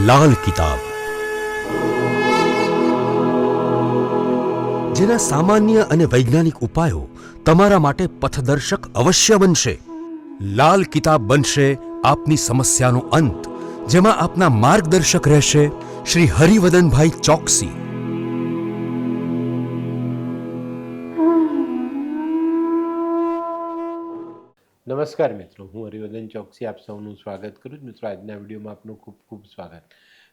લાલ કિતાબ, જેના સામાન્ય અને વૈજ્ઞાનિક ઉપાયો તમારા માટે પથદર્શક અવશ્ય બનશે. લાલ કિતાબ બનશે આપની સમસ્યાનો અંત, જેમાં આપના માર્ગદર્શક રહેશે શ્રી હરિવદનભાઈ ચોકસી. નમસ્કાર મિત્રો, હું હરિવર્ધન ચોકસી આપ સૌનું સ્વાગત કરું છું. મિત્રો, આજના વિડીયોમાં આપનું ખૂબ ખૂબ સ્વાગત.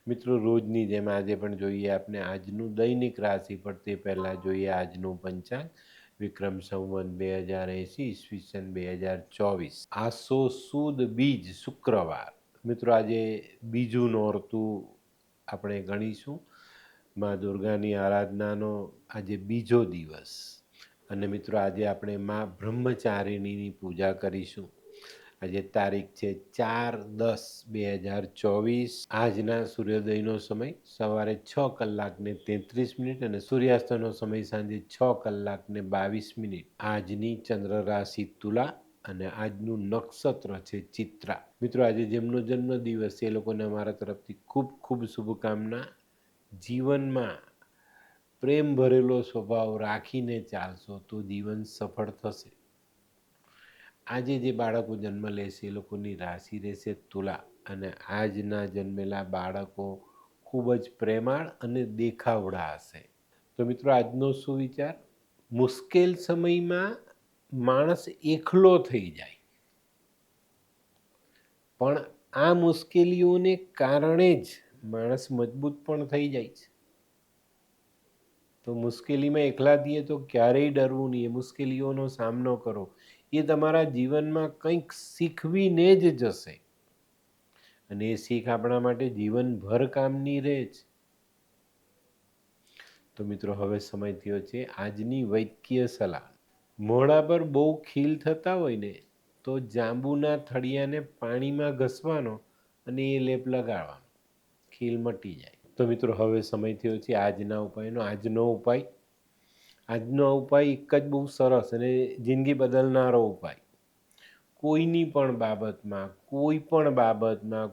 મિત્રો, રોજની જેમ આજે પણ જોઈએ આપણે આજનું દૈનિક રાશિ પર. તે પહેલાં જોઈએ આજનું પંચાંગ. વિક્રમ સંવત 2080 ઈસવીસન 2024, આસો સુદ બીજ શુક્રવાર. મિત્રો, આજે બીજું નોરતું આપણે ગણીશું. મા દુર્ગાની આરાધનાનો આજે બીજો દિવસ. અને મિત્રો, આજે આપણે મા બ્રહ્મચારિણીની પૂજા કરીશું. આજે તારીખ છે 4/10/2024. આજના સૂર્યોદયનો સમય સવારે 6:33 અને સૂર્યાસ્તનો સમય સાંજે 6:22. આજની ચંદ્ર રાશિ તુલા અને આજનું નક્ષત્ર છે ચિત્રા. મિત્રો, આજે જેમનો જન્મ દિવસ છે એ લોકોને અમારા તરફથી ખૂબ ખૂબ શુભકામના. જીવનમાં પ્રેમ ભરેલો સ્વભાવ રાખીને ચાલશો તો જીવન સફળ થશે. આજે જે બાળકો જન્મ લેશે એ લોકોની રાશિ રહેશે તુલા. અને આજના જન્મેલા બાળકો ખૂબ જ પ્રેમાળ અને દેખાવડા હશે. તો મિત્રો, આજનો શું વિચાર? મુશ્કેલ સમયમાં માણસ એકલો થઈ જાય, પણ આ મુશ્કેલીઓને કારણે જ માણસ મજબૂત પણ થઈ જાય છે. તો મુશ્કેલીમાં એકલા થઈએ તો ક્યારેય ડરવું નહીં. એ મુશ્કેલીઓનો સામનો કરો. એ તમારા જીવનમાં કંઈક શીખવીને જ જશે અને એ શીખ આપણા માટે જીવનભર કામની રહે છે. તો મિત્રો, હવે સમય થયો છે આજની વૈદ્ય સલાહ. મોઢા પર બહુ ખીલ થતા હોય ને તો જાંબુના થળિયાને પાણીમાં ઘસવાનો અને એ લેપ લગાડવાનો, ખીલ મટી જાય. તો મિત્રો, હવે સમય થયો છે આજના ઉપાયનો. આજનો ઉપાય એક જ બહુ સરસ અને જિંદગી બદલનારો ઉપાય. કોઈની પણ બાબતમાં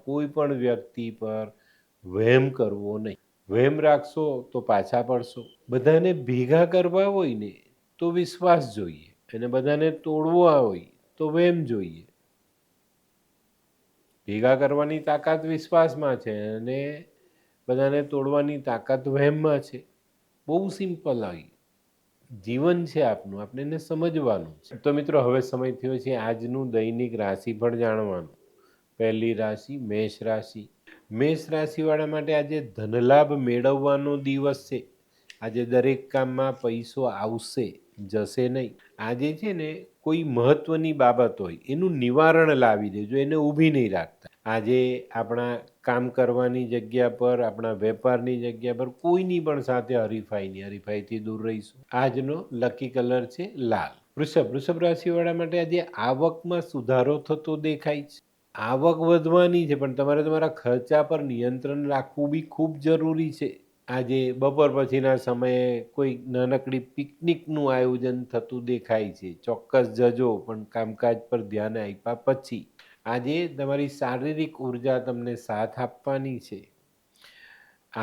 કોઈ પણ વ્યક્તિ પર વહેમ કરવો નહીં. વહેમ રાખશો તો પાછા પડશો. બધાને ભેગા કરવા હોય ને તો વિશ્વાસ જોઈએ, અને બધાને તોડવા હોય તો વહેમ જોઈએ. ભેગા કરવાની તાકાત વિશ્વાસમાં છે અને બધાને તોડવાની તાકાત વહેમમાં છે. બહુ સિમ્પલ આવી જીવન છે આપનું, આપણે એને સમજવાનું છે. તો મિત્રો, હવે સમય થયો છે આજનું દૈનિક રાશિફળ જાણવાનું. પહેલી રાશિ મેષ રાશિ. મેષ રાશિવાળા માટે આજે ધનલાભ મેળવવાનો દિવસ છે. આજે દરેક કામમાં પૈસો આવશે, જશે નહીં. આજે છે ને કોઈ મહત્વની બાબત હોય એનું નિવારણ લાવી દેજો, એને ઊભી નહીં રાખતા. આજે આપણા કામ કરવાની જગ્યા પર, આપણા વેપારની જગ્યા પર કોઈની પણ સાથે હરીફાઈથી દૂર રહીશું. આજનો લકી કલર છે લાલ. વૃષભ રાશિવાળા માટે આજે આવકમાં સુધારો થતો દેખાય છે. આવક વધવાની છે, પણ તમારે તમારા ખર્ચા પર નિયંત્રણ રાખવું બી ખૂબ જરૂરી છે. આજે બપોર પછીના સમયે કોઈ નાનકડી પિકનિકનું આયોજન થતું દેખાય છે. ચોક્કસ જજો, પણ કામકાજ પર ધ્યાન આપ્યા પછી. આજે તમારી શારીરિક ઉર્જા તમને સાથ આપવાની છે.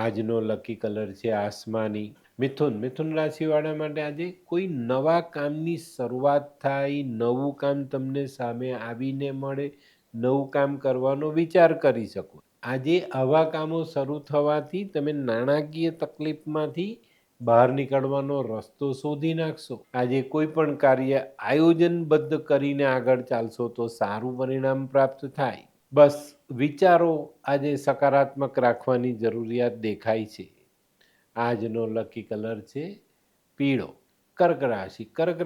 આજનો લકી કલર છે આસમાની. મિથુન રાશિવાળા માટે આજે કોઈ નવા કામની શરૂઆત થાય, નવું કામ તમને સામે આવીને મળે, નવું કામ કરવાનો વિચાર કરી શકો. આજે આવા કામો શરૂ થવાથી તમે નાણાકીય તકલીફમાંથી બહાર નીકળવાનો રસ્તો શોધી નાખશો. આજે કોઈ પણ કાર્ય આયોજનબદ્ધ કરીને આગળ ચાલશો તો સારું પરિણામ પ્રાપ્ત થાય. બસ વિચારો આજે સકારાત્મક રાખવાની જરૂરિયાત દેખાય છે. આજનો લકી કલર છે પીળો. કર્ક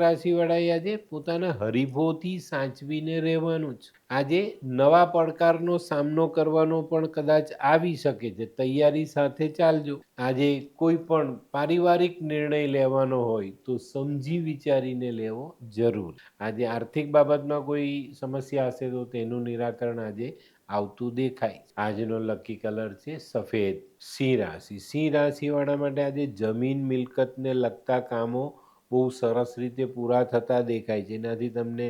રાશિવાળાએ આજે પોતાના હરીફોથી સાચવીને રહેવાનું છે. આજે નવા પડકારનો સામનો કરવાનો પણ કદાચ આવી શકે છે. તૈયારી સાથે ચાલજો. આજે કોઈ પણ પારિવારિક નિર્ણય લેવાનો હોય તો સમજી વિચારીને લેવો જરૂર. આજે આર્થિક બાબતમાં કોઈ સમસ્યા હશે તો તેનું નિરાકરણ આજે આવતું દેખાય. આજનો લકી કલર છે સફેદ. સિંહ રાશિવાળા માટે આજે જમીન મિલકતને લગતા કામો બહુ સરસ રીતે પૂરા થતા દેખાય છે. એનાથી તમને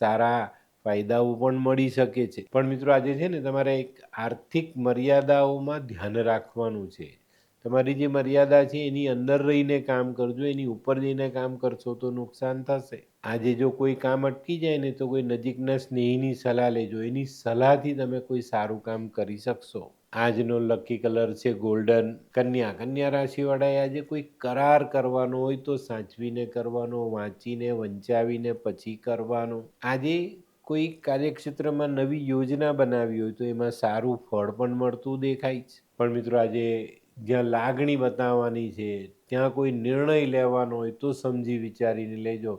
સારા ફાયદાઓ પણ મળી શકે છે. પણ મિત્રો આજે છે ને તમારે એક આર્થિક મર્યાદાઓમાં ધ્યાન રાખવાનું છે. તમારી જે મર્યાદા છે એની અંદર રહીને કામ કરજો, એની ઉપર જઈને કામ કરશો તો નુકસાન થશે. આજે જો કોઈ કામ અટકી જાય ને તો કોઈ નજીકના સ્નેહીની સલાહ લેજો, એની સલાહથી તમે કોઈ સારું કામ કરી શકશો. આજનો લકી કલર છે ગોલ્ડન. કન્યા રાશિવાળાએ આજે કોઈ કરાર કરવાનો હોય તો સાચવીને કરવાનો, વાંચીને વંચાવીને પછી કરવાનો. આજે કોઈ કાર્યક્ષેત્રમાં નવી યોજના બનાવી હોય તો એમાં સારું ફળ પણ મળતું દેખાય છે. પણ મિત્રો આજે જ્યાં લાગણી બતાવવાની છે, ત્યાં કોઈ નિર્ણય લેવાનો હોય તો સમજી વિચારીને લેજો.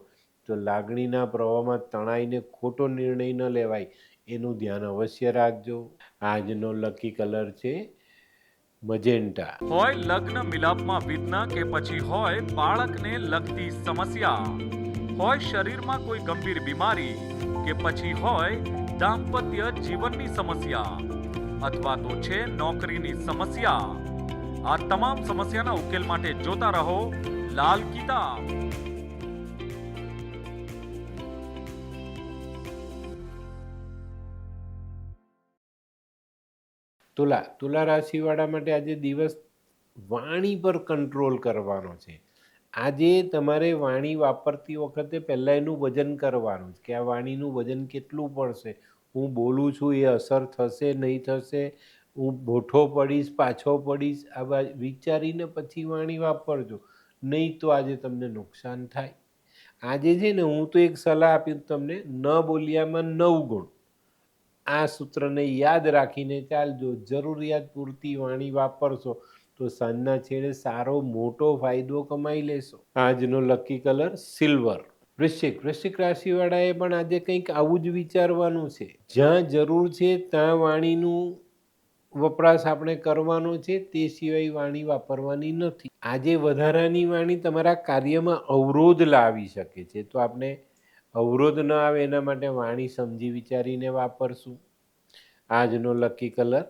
તો લાગણીના પ્રવાહમાં તણાઈને ખોટો નિર્ણય ન લેવાય, એનું ધ્યાન અવશ્ય રાખજો. આજનો લકી કલર છે મજેન્ટા. હોય લગ્ન મિલાપમાં વિઘ્ન કે પછી હોય બાળકને લગતી સમસ્યા, હોય શરીરમાં કોઈ ગંભીર બીમારી કે પછી હોય દાંપત્ય જીવનની સમસ્યા અથવા તો છે નોકરીની સમસ્યા, આ તમામ સમસ્યાના ઉકેલ માટે જોતા રહો લાલ કિતાબ. તુલા રાશિવાળા માટે આજે દિવસ વાણી પર કંટ્રોલ કરવાનો છે. આજે તમારે વાણી વાપરતી વખતે પહેલાં એનું વજન કરવાનું છે કે આ વાણીનું વજન કેટલું પડશે, હું બોલું છું એ અસર થશે નહીં થશે, હું બોઠો પડીશ પાછો પડીશ, આ વિચારીને પછી વાણી વાપરજો, નહીં તો આજે તમને નુકસાન થાય. આજે છે ને હું તો એક સલાહ આપીશ તમને, ન બોલ્યામાં 9 ગુણ. આ સૂત્રને યાદ રાખીને ચાલજો. જરૂરિયાત પૂરતી વાણી વાપરશો તો સાંજના છેડે સારો મોટો ફાયદો કમાઈ લેશો. આજનો લકી કલર સિલ્વર. વૃશ્ચિક રાશિવાળાએ પણ આજે કંઈક આવું જ વિચારવાનું છે. જ્યાં જરૂર છે ત્યાં વાણીનું વપરાશ આપણે કરવાનો છે, તે સિવાય વાણી વાપરવાની નથી. આજે વધારાની વાણી તમારા કાર્યમાં અવરોધ લાવી શકે છે, તો આપણે અવરોધ ન આવે એના માટે વાણી સમજી વિચારીને વાપરશું. આજનો લકી કલર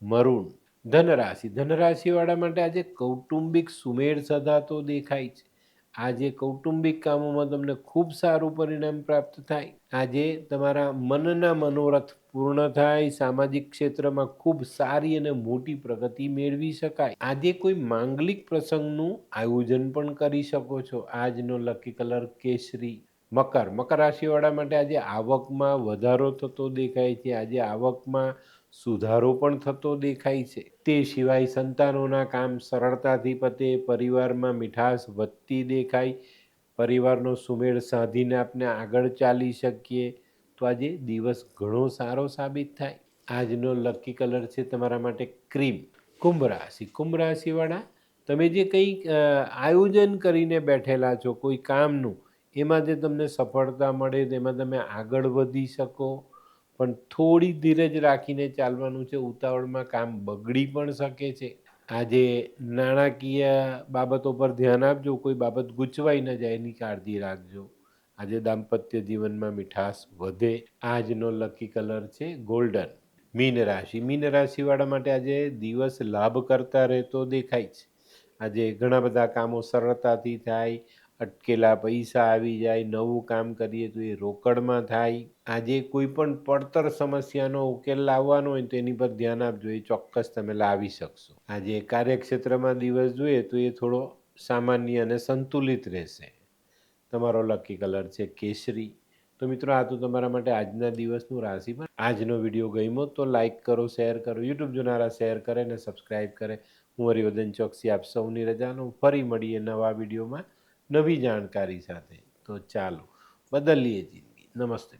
મરૂન. ધનરાશિવાળા માટે આજે કૌટુંબિક સુમેળ સધાતો દેખાય છે. આજે કૌટુંબિક કામોમાં તમને ખૂબ સારું પરિણામ પ્રાપ્ત થાય. આજે તમારા મનના મનોરથ પૂર્ણ થાય. સામાજિક ક્ષેત્રમાં ખૂબ સારી અને મોટી પ્રગતિ મેળવી શકાય. આજે કોઈ માંગલિક પ્રસંગનું આયોજન પણ કરી શકો છો. આજનો લકી કલર કેસરી. મકર રાશિવાળા માટે આજે આવકમાં વધારો થતો દેખાય છે. આજે આવકમાં સુધારો પણ થતો દેખાય છે. તે સિવાય સંતાનોના કામ સરળતાથી પતે, પરિવારમાં મીઠાશ વધતી દેખાય, પરિવારનો સુમેળ સાધીને આપણે આગળ ચાલી શકીએ. તો આજે દિવસ ઘણો સારો સાબિત થાય. આજનો લકી કલર છે તમારા માટે ક્રીમ. કુંભ રાશિવાળા, તમે જે કંઈક આયોજન કરીને બેઠેલા છો કોઈ કામનું, એમાં જે તમને સફળતા મળે તેમાં તમે આગળ વધી શકો, પણ થોડી ધીરજ રાખીને ચાલવાનું છે. ઉતાવળમાં કામ બગડી પણ શકે છે. આજે નાણાકીય બાબતો પર ધ્યાન આપજો, કોઈ બાબત ગૂંચવાઈ ન જાય એની કાળજી રાખજો. આજે દાંપત્ય જીવનમાં મીઠાશ વધે. આજનો લકી કલર છે ગોલ્ડન. મીન રાશિવાળા માટે આજે દિવસ લાભ કરતા રહેતો દેખાય છે. આજે ઘણા બધા કામો સરળતાથી થાય, અટકેલા પૈસા આવી જાય, નવું કામ કરીએ તો એ રોકડમાં થાય. આજે કોઈ પણ પડતર સમસ્યાનો ઉકેલ લાવવાનો હોય તો એની પર ધ્યાન આપજો, એ ચોક્કસ તમે લાવી શકશો. આજે કાર્યક્ષેત્રમાં દિવસ જોઈએ તો એ થોડો સામાન્ય અને સંતુલિત રહેશે. તમારો લકી કલર છે કેસરી. તો મિત્રો આ તો તમારા માટે આજના દિવસનું રાશિફળ. આજનો વિડીયો ગમ્યો તો લાઈક કરો, શેર કરો, યુટ્યુબ જોનારા શેર કરે અને સબસ્ક્રાઈબ કરે. હું હરિવર્ધન ચોકસી આપ સૌની રજા લઉં. ફરી મળીએ નવા વિડીયોમાં નવી જાણકારી સાથે. તો ચાલો બદલીએ જિંદગી. નમસ્તે.